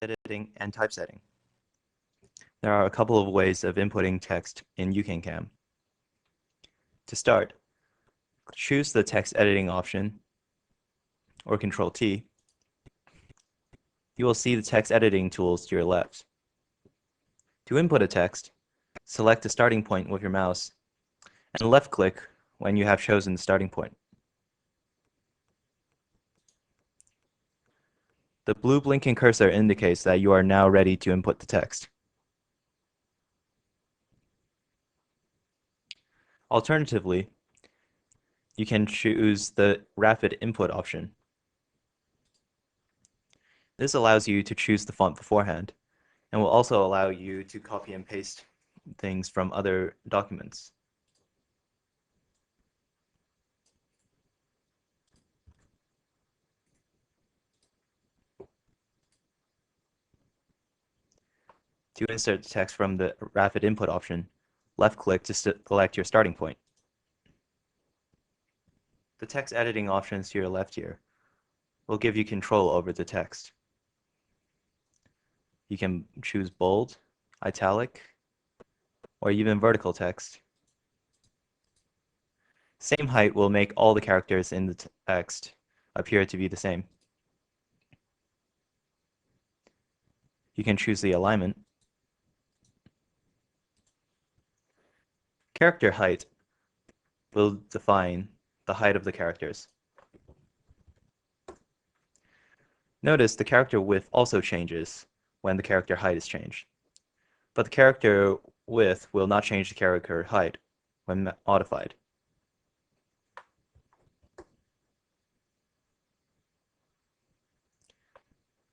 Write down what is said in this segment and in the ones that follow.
editing, and typesetting. There are a couple of ways of inputting text in YouCanCam. To start, choose the text editing option, or Control-T. You will see the text editing tools to your left. To input a text, select the starting point with your mouse, and left-click when you have chosen the starting point. The blue blinking cursor indicates that you are now ready to input the text. Alternatively, you can choose the Rapid Input option. This allows you to choose the font beforehand, and will also allow you to copy and paste things from other documents. To insert text from the Rapid Input option, left-click to select your starting point. The text editing options to your left here will give you control over the text. You can choose bold, italic, or even vertical text. Same height will make all the characters in the text appear to be the same. You can choose the alignment. Character height will define the height of the characters. Notice the character width also changes when the character height is changed, but the character width will not change the character height when modified.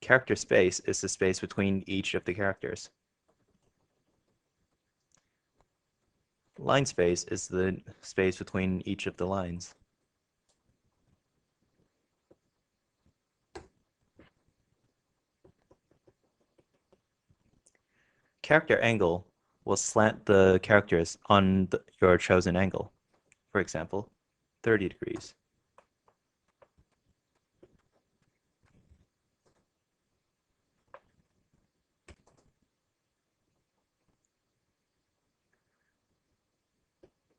Character space is the space between each of the characters. Line space is the space between each of the lines. Character angle will slant the characters on your chosen angle. For example, 30 degrees.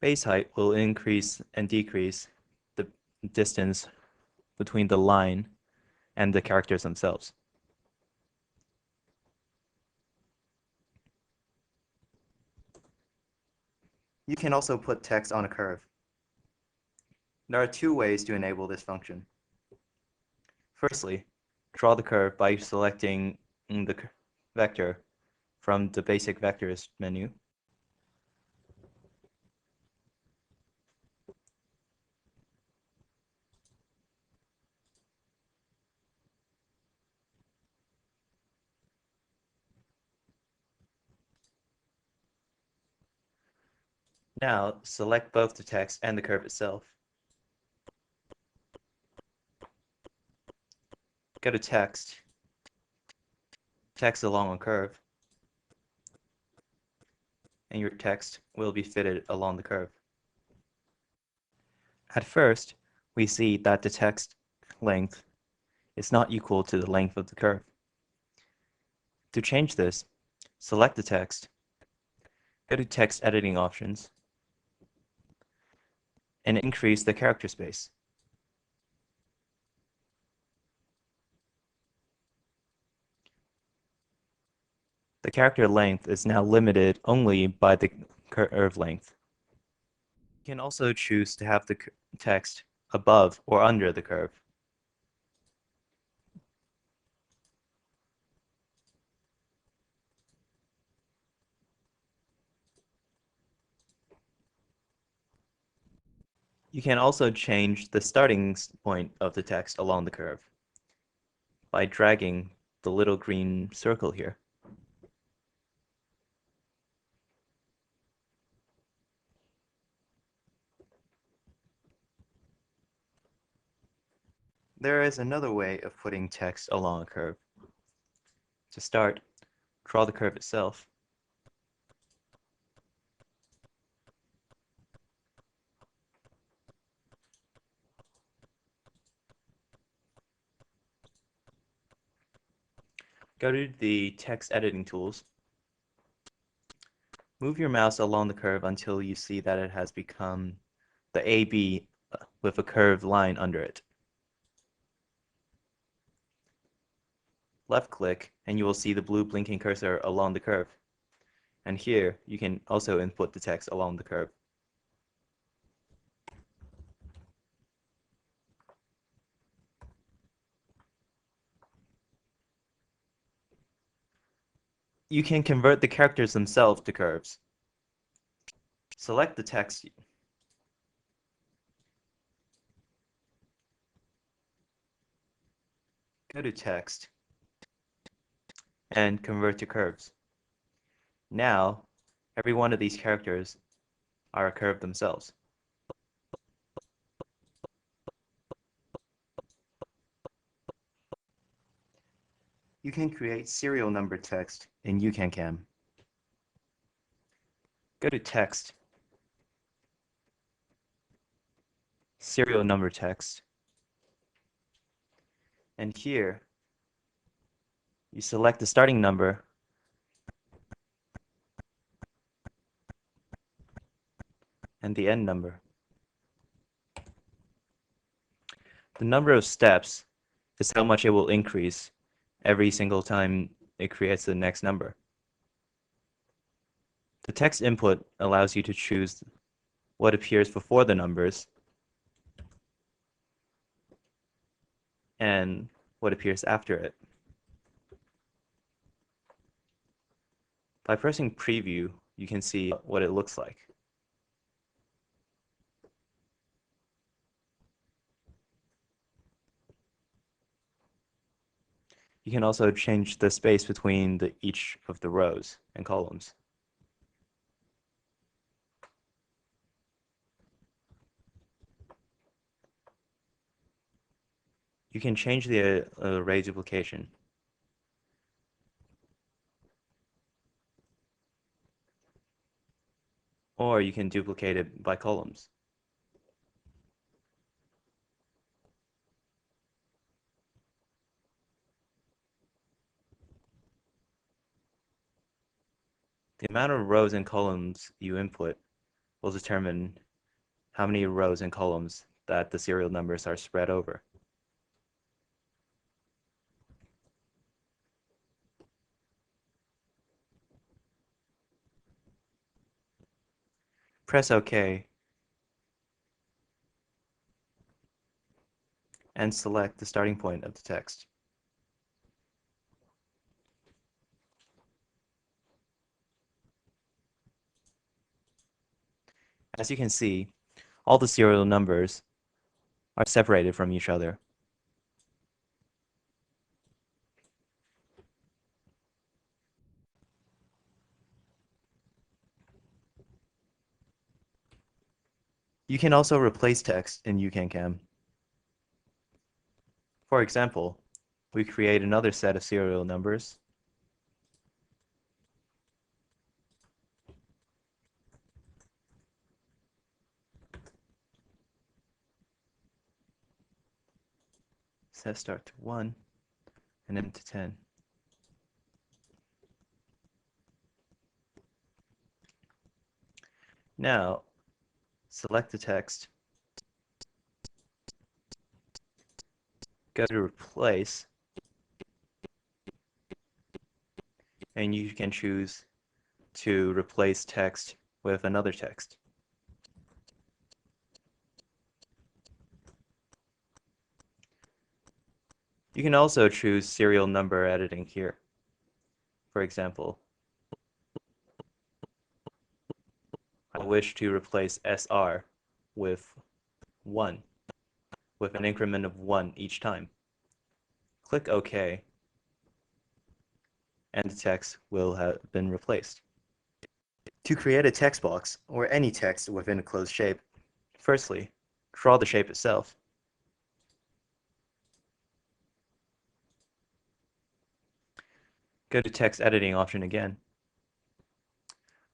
Base height will increase and decrease the distance between the line and the characters themselves. You can also put text on a curve. There are two ways to enable this function. Firstly, draw the curve by selecting the vector from the Basic Vectors menu. Now, select both the text and the curve itself. Go to Text, Text along a curve, and your text will be fitted along the curve. At first, we see that the text length is not equal to the length of the curve. To change this, select the text, go to Text Editing Options, and increase the character space. The character length is now limited only by the curve length. You can also choose to have the text above or under the curve. You can also change the starting point of the text along the curve by dragging the little green circle here. There is another way of putting text along a curve. To start, draw the curve itself. Go to the text editing tools. Move your mouse along the curve until you see that it has become the AB with a curved line under it. Left click and you will see the blue blinking cursor along the curve. And here you can also input the text along the curve. You can convert the characters themselves to curves. Select the text. Go to text and convert to curves. Now, every one of these characters are a curve themselves. You can create serial number text in UCanCam. Go to text, serial number text, and here you select the starting number and the end number. The number of steps is how much it will increase every single time it creates the next number. The text input allows you to choose what appears before the numbers and what appears after it. By pressing preview, you can see what it looks like. You can also change the space between each of the rows and columns. You can change the array duplication. Or you can duplicate it by columns. The amount of rows and columns you input will determine how many rows and columns that the serial numbers are spread over. Press OK and select the starting point of the text. As you can see, all the serial numbers are separated from each other. You can also replace text in UCanCam. For example, we create another set of serial numbers. Set start to 1 and end to 10. Now, select the text, go to replace, and you can choose to replace text with another text. You can also choose serial number editing here. For example, I wish to replace SR with 1, with an increment of 1 each time. Click OK, and the text will have been replaced. To create a text box, or any text within a closed shape, firstly, draw the shape itself. Go to text editing option again.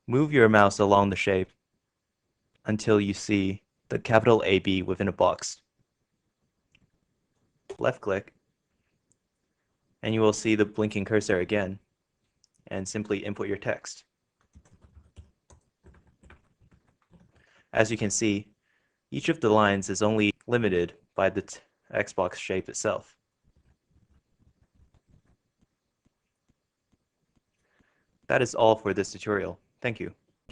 Move your mouse along the shape until you see the capital AB within a box. Left click and you will see the blinking cursor again, and simply input your text. As you can see, each of the lines is only limited by the Xbox shape itself. That is all for this tutorial. Thank you.